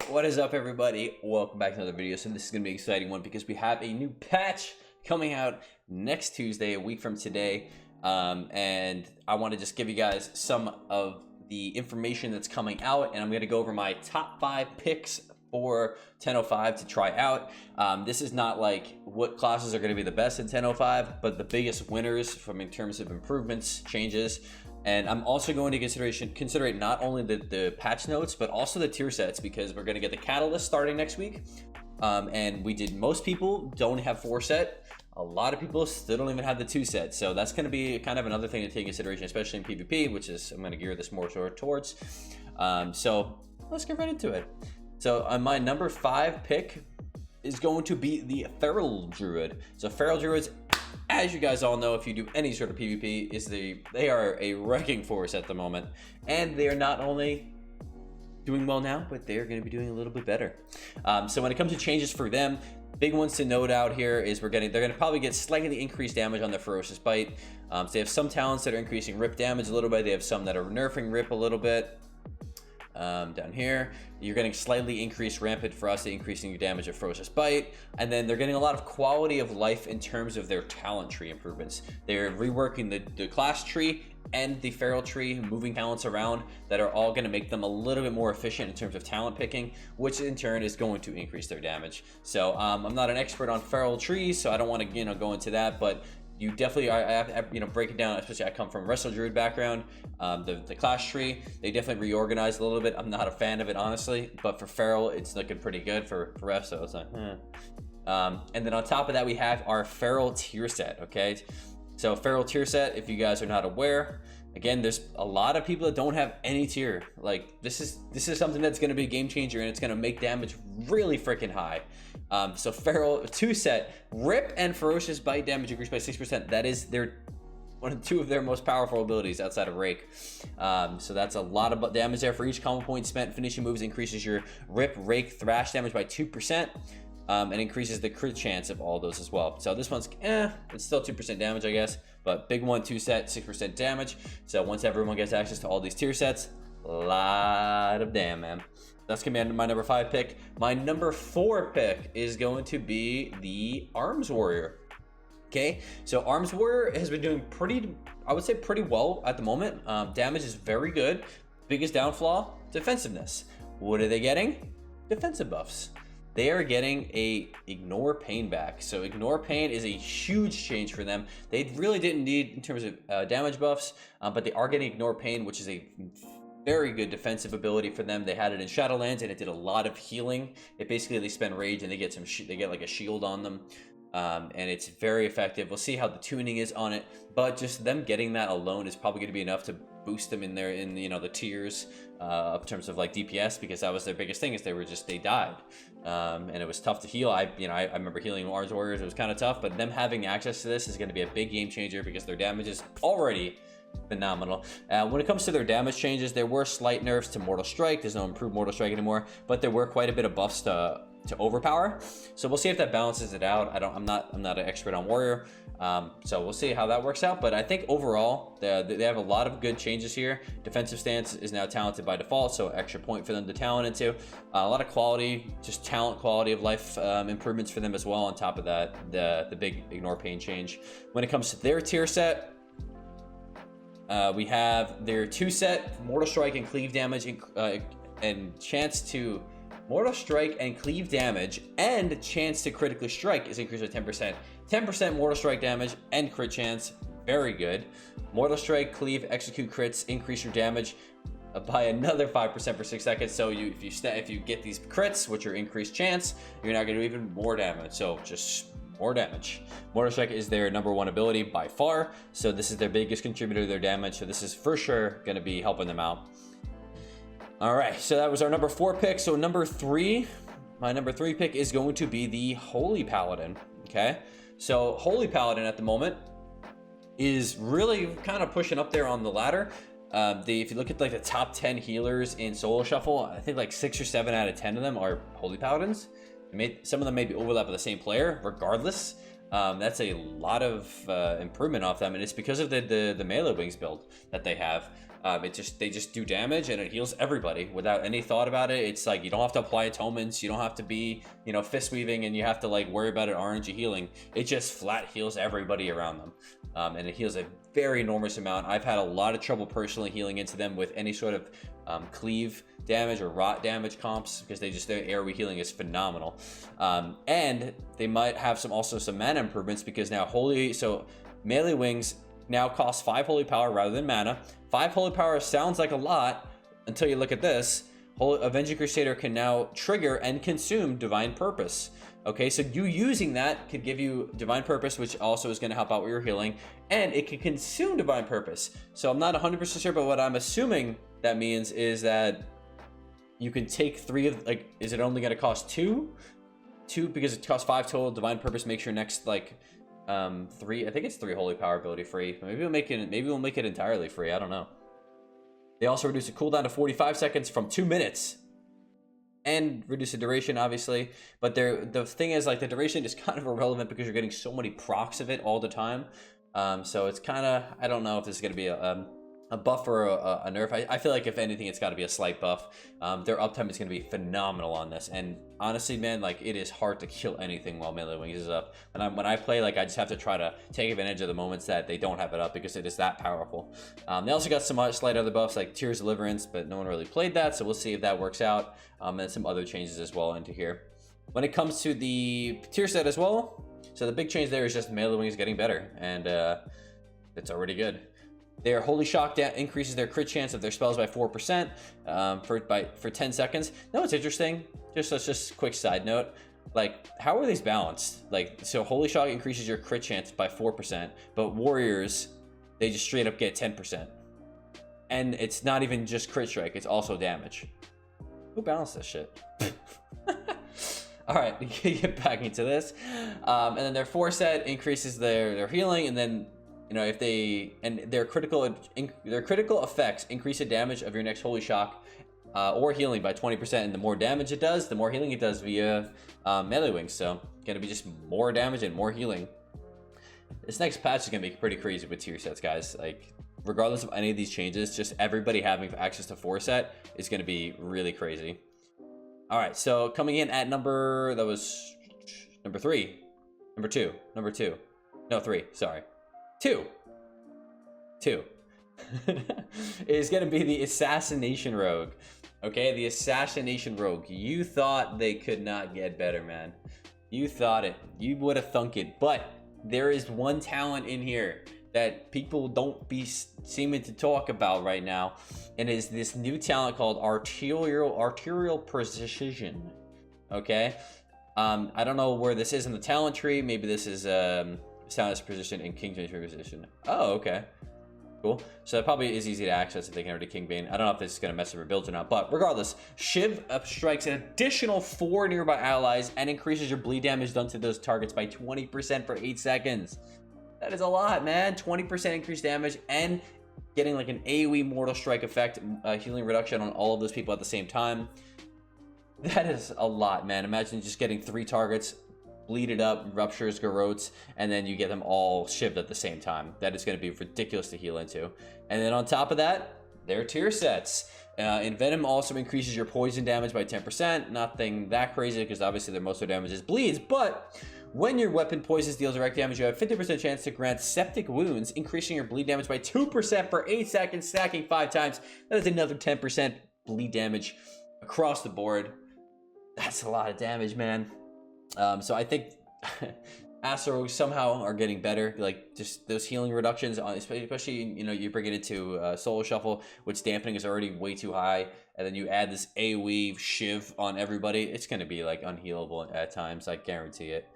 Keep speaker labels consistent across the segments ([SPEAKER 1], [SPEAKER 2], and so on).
[SPEAKER 1] What is up, everybody? Welcome back to another video. So this is going to be an exciting one because we have a new patch coming out next Tuesday, a week from today. And I want to just give you guys some of the information that's coming out, and I'm going to go over my top 5 picks for 10.05 to try out. This is not like what classes are going to be the best in 10.05, but the biggest winners from in terms of improvements, changes. And I'm also going to consider not only the patch notes, but also the tier sets, because we're going to get the catalyst starting next week. And most people don't have 4 set. A lot of people still don't even have the 2 set. So that's going to be kind of another thing to take into consideration, especially in PvP, which is I'm going to gear this more towards. So let's get right into it. So my number 5 pick is going to be the Feral Druid. So Feral Druids, as you guys all know, if you do any sort of PvP, they are a wrecking force at the moment, and they are not only doing well now, but they're going to be doing a little bit better. So when it comes to changes for them, big ones to note out here is they're going to probably get slightly increased damage on their Ferocious Bite. So they have some talents that are increasing rip damage a little bit. They have some that are nerfing rip a little bit. Down here, you're getting slightly increased rampant ferocity, increasing your damage of Ferocious Bite, and then they're getting a lot of quality of life in terms of their talent tree improvements. They're reworking the class tree and the feral tree, moving talents around that are all going to make them a little bit more efficient in terms of talent picking, which in turn is going to increase their damage. So I'm not an expert on feral trees, so I don't want to go into that, but you definitely break it down. Especially I come from a Wrestle Druid background. The class tree, they definitely reorganized a little bit. I'm not a fan of it, honestly, but for feral it's looking pretty good. For rest, so it's like and then on top of that, we have our feral tier set. Okay, so feral tier set, if you guys are not aware, again, there's a lot of people that don't have any tier. Like this is something that's going to be a game changer, and it's going to make damage really freaking high. So feral 2 set, rip and Ferocious Bite damage increased by 6%. That is two of their most powerful abilities outside of Rake. So that's a lot of damage there. For each combo point spent finishing moves, increases your rip, Rake, thrash damage by 2%. And increases the crit chance of all those as well. So this one's it's still 2% damage, I guess, but big one, 2 set, 6% damage. So once everyone gets access to all these tier sets, a lot of damn, man. That's gonna be my number 5 pick. My number 4 pick is going to be the Arms Warrior. Okay, so Arms Warrior has been doing pretty well at the moment. Damage is very good. Biggest downfall, defensiveness. What are they getting? Defensive buffs. They are getting a Ignore Pain back. So Ignore Pain is a huge change for them. They really didn't need in terms of damage buffs, but they are getting Ignore Pain, which is a very good defensive ability for them. They had it in Shadowlands, and it did a lot of healing. They spend rage, and they get like a shield on them, and it's very effective. We'll see how the tuning is on it, but just them getting that alone is probably going to be enough to boost them in the tiers in terms of like DPS, because that was their biggest thing, is they died, and it was tough to heal. I remember healing Arms Warriors. It was kind of tough, but them having access to this is going to be a big game changer, because their damage is already phenomenal. When it comes to their damage changes, there were slight nerfs to Mortal Strike. There's no improved Mortal Strike anymore, but there were quite a bit of buffs to Overpower. So we'll see if that balances it out. I'm not an expert on Warrior, so we'll see how that works out. But I think overall they have a lot of good changes here. Defensive stance is now talented by default, so extra point for them to talent into. A lot of quality, just talent quality of life improvements for them as well. On top of that, the big Ignore Pain change. When it comes to their tier set, we have their 2 set, Mortal Strike and Cleave damage, and chance to Mortal Strike and Cleave damage, and chance to critically strike is increased by 10%. 10% Mortal Strike damage and crit chance, very good. Mortal Strike, Cleave, Execute crits, increase your damage by another 5% for 6 seconds. So if you get these crits, which are increased chance, you're now going to do even more damage. So just more damage. Mortal Strike is their number 1 ability by far, so this is their biggest contributor to their damage. So this is for sure going to be helping them out. All right, so that was our number 4 pick. So my number 3 pick is going to be the Holy Paladin. Okay, so Holy Paladin at the moment is really kind of pushing up there on the ladder. If you look at like the top 10 healers in Solo Shuffle, I think like 6 or 7 out of 10 of them are Holy Paladins. Some of them maybe overlap with the same player. Regardless, that's a lot of improvement off them, and it's because of the melee wings build that they have. They just do damage and it heals everybody without any thought about it. It's like you don't have to apply atonements, you don't have to be, you know, fist weaving, and you have to like worry about an RNG healing. It just flat heals everybody around them, and it heals a very enormous amount. I've had a lot of trouble personally healing into them with any sort of cleave damage or rot damage comps, because their AoE healing is phenomenal. And they might have some mana improvements, because now melee wings now cost 5 holy power rather than mana. 5 holy power sounds like a lot until you look at this. Avenging Crusader can now trigger and consume Divine Purpose. Okay, so you using that could give you Divine Purpose, which also is going to help out with your healing, and it can consume Divine Purpose. So I'm not 100% sure, but what I'm assuming that means is that you can take 3 of, like, is it only going to cost 2? 2, because it costs 5 total. Divine Purpose makes your next, like, 3, I think it's 3 holy power ability free. Maybe we'll make it entirely free. I don't know. They also reduce the cooldown to 45 seconds from 2 minutes, and reduce the duration, obviously. But the thing is, like, the duration is kind of irrelevant because you're getting so many procs of it all the time. So it's kind of, I don't know if this is going to be a buff or a nerf. I feel like if anything, it's got to be a slight buff. Their uptime is going to be phenomenal on this, and honestly, man, like, it is hard to kill anything while melee wings is up. And when I play, like, I just have to try to take advantage of the moments that they don't have it up, because it is that powerful. They also got some slight other buffs like Tears Deliverance, but no one really played that, so we'll see if that works out. And some other changes as well into here. When it comes to the tier set as well, so the big change there is just melee wings getting better, and it's already good. Their Holy Shock increases their crit chance of their spells by 4% for 10 seconds. Now, what's interesting, just quick side note, like, how are these balanced? Like, so Holy Shock increases your crit chance by 4%, but Warriors, they just straight up get 10%. And it's not even just crit strike, it's also damage. Who balanced this shit? All right, get back into this. And then their 4 set increases their healing, and then, you know, if their critical effects increase the damage of your next Holy Shock or healing by 20%, and the more damage it does, the more healing it does via melee wings. So gonna be just more damage and more healing. This next patch is gonna be pretty crazy with tier sets, guys. Like, regardless of any of these changes, just everybody having access to 4 set is gonna be really crazy. All right, so coming in at number 3, no, 3, sorry. 2 is gonna be the Assassination Rogue. Okay, the Assassination Rogue. You thought they could not get better, man. You thought it. You would have thunk it. But there is one talent in here that people don't be seeming to talk about right now, and it is this new talent called Arterial Precision. Okay, I don't know where this is in the talent tree. Maybe this is Soundless Position and King's Position. Oh, okay. Cool. So that probably is easy to access if they can already Kingbane. I don't know if this is going to mess with your builds or not, but regardless, Shiv strikes an additional 4 nearby allies and increases your bleed damage done to those targets by 20% for 8 seconds. That is a lot, man. 20% increased damage and getting like an AoE Mortal Strike effect, healing reduction on all of those people at the same time. That is a lot, man. Imagine just getting 3 targets, bleed it up, ruptures, garrotes, and then you get them all shivved at the same time. That is going to be ridiculous to heal into. And then on top of that, their tier sets. Envenom also increases your poison damage by 10%. Nothing that crazy, because obviously most of their damage is bleeds, but when your weapon poisons deals direct damage, you have 50% chance to grant Septic Wounds, increasing your bleed damage by 2% for 8 seconds, stacking 5 times. That is another 10% bleed damage across the board. That's a lot of damage, man. So I think Astro somehow are getting better, like just those healing reductions, especially, you know, you bring it into Soul Shuffle, which dampening is already way too high, and then you add this AoE Shiv on everybody, it's going to be like unhealable at times, I guarantee it.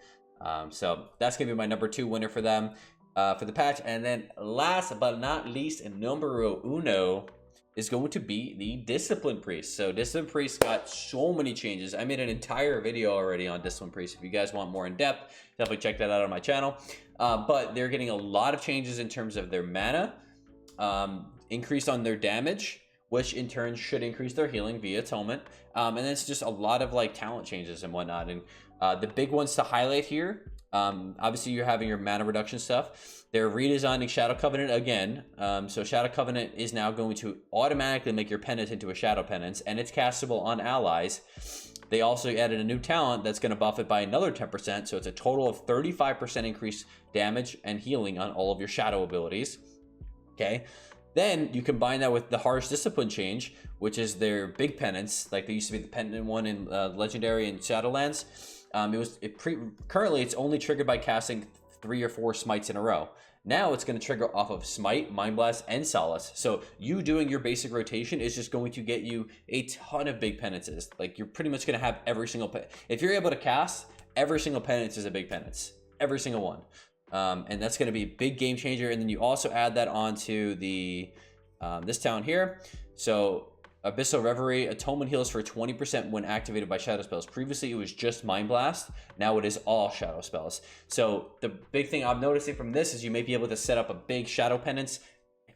[SPEAKER 1] So that's going to be my number 2 winner for them, for the patch. And then last but not least, numero uno is going to be the Discipline Priest. So Discipline Priest got so many changes. I made an entire video already on Discipline Priest. If you guys want more in depth, definitely check that out on my channel. But they're getting a lot of changes in terms of their mana, increase on their damage, which in turn should increase their healing via atonement. And then it's just a lot of like talent changes and whatnot. And the big ones to highlight here, obviously you're having your mana reduction stuff. They're redesigning Shadow Covenant again. So Shadow Covenant is now going to automatically make your penance into a Shadow Penance, and it's castable on allies. They also added a new talent that's going to buff it by another 10%, so it's a total of 35% increased damage and healing on all of your Shadow abilities. Okay, then you combine that with the Harsh Discipline change, which is their big penance, like they used to be the pendant one in Legendary and Shadowlands. Currently it's only triggered by casting 3 or 4 smites in a row. Now it's going to trigger off of Smite, Mind Blast, and Solace. So you doing your basic rotation is just going to get you a ton of big penances. Like you're pretty much going to have every single if you're able to cast, every single penance is a big penance. Every single one. And that's going to be a big game changer. And then you also add that onto the this town here. So Abyssal Reverie, Atonement heals for 20% when activated by shadow spells. Previously, it was just Mind Blast. Now it is all shadow spells. So the big thing I'm noticing from this is you may be able to set up a big shadow penance,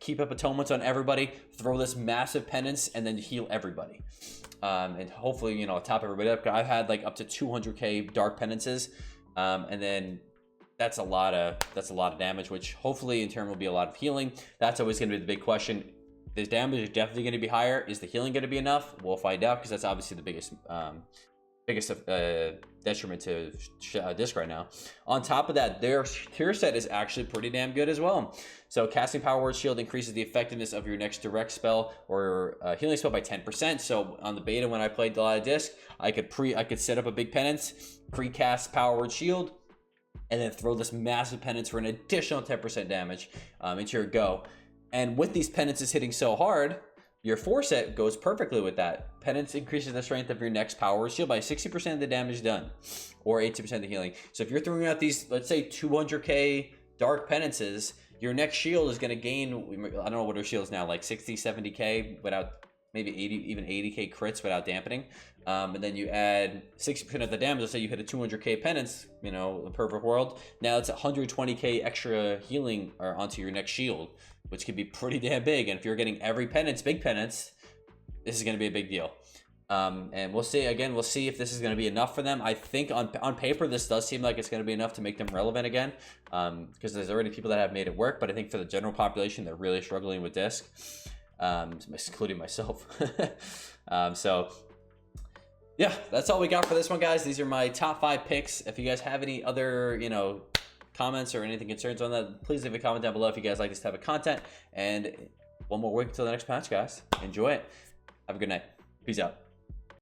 [SPEAKER 1] keep up atonements on everybody, throw this massive penance, and then heal everybody. And hopefully, you know, top everybody up. I've had like up to 200k dark penances, and then that's a lot of damage, which hopefully in turn will be a lot of healing. That's always going to be the big question. The damage is definitely going to be higher. Is the healing going to be enough? We'll find out, because that's obviously the biggest detriment to Disc right now. On top of that, their tier set is actually pretty damn good as well. So casting Power Word Shield increases the effectiveness of your next direct spell or healing spell by 10%. So on the beta, when I played a lot of Disc, I could set up a big penance, pre-cast Power Word Shield, and then throw this massive penance for an additional 10% damage into your go. And with these penances hitting so hard, your 4 set goes perfectly with that. Penance increases the strength of your next Power Word Shield by 60% of the damage done, or 80% of the healing. So if you're throwing out these, let's say 200k dark penances, your next shield is going to gain, I don't know what her shield is now, like 60, 70k without, maybe 80, even 80k crits without dampening. And then you add 60% of the damage. Let's say you hit a 200k penance, you know, the perfect world. Now it's 120k extra healing onto your next shield, which could be pretty damn big. And if you're getting every penance, big penance, this is going to be a big deal. And we'll see, again, we'll see if this is going to be enough for them. I think on paper, this does seem like it's going to be enough to make them relevant again, because there's already people that have made it work. But I think for the general population, they're really struggling with Disc, including myself. So yeah, that's all we got for this one, guys. These are my top 5 picks. If you guys have any other, you know, comments or anything concerns on that, please leave a comment down below if you guys like this type of content. And one more week until the next patch, guys. Enjoy it. Have a good night. Peace out.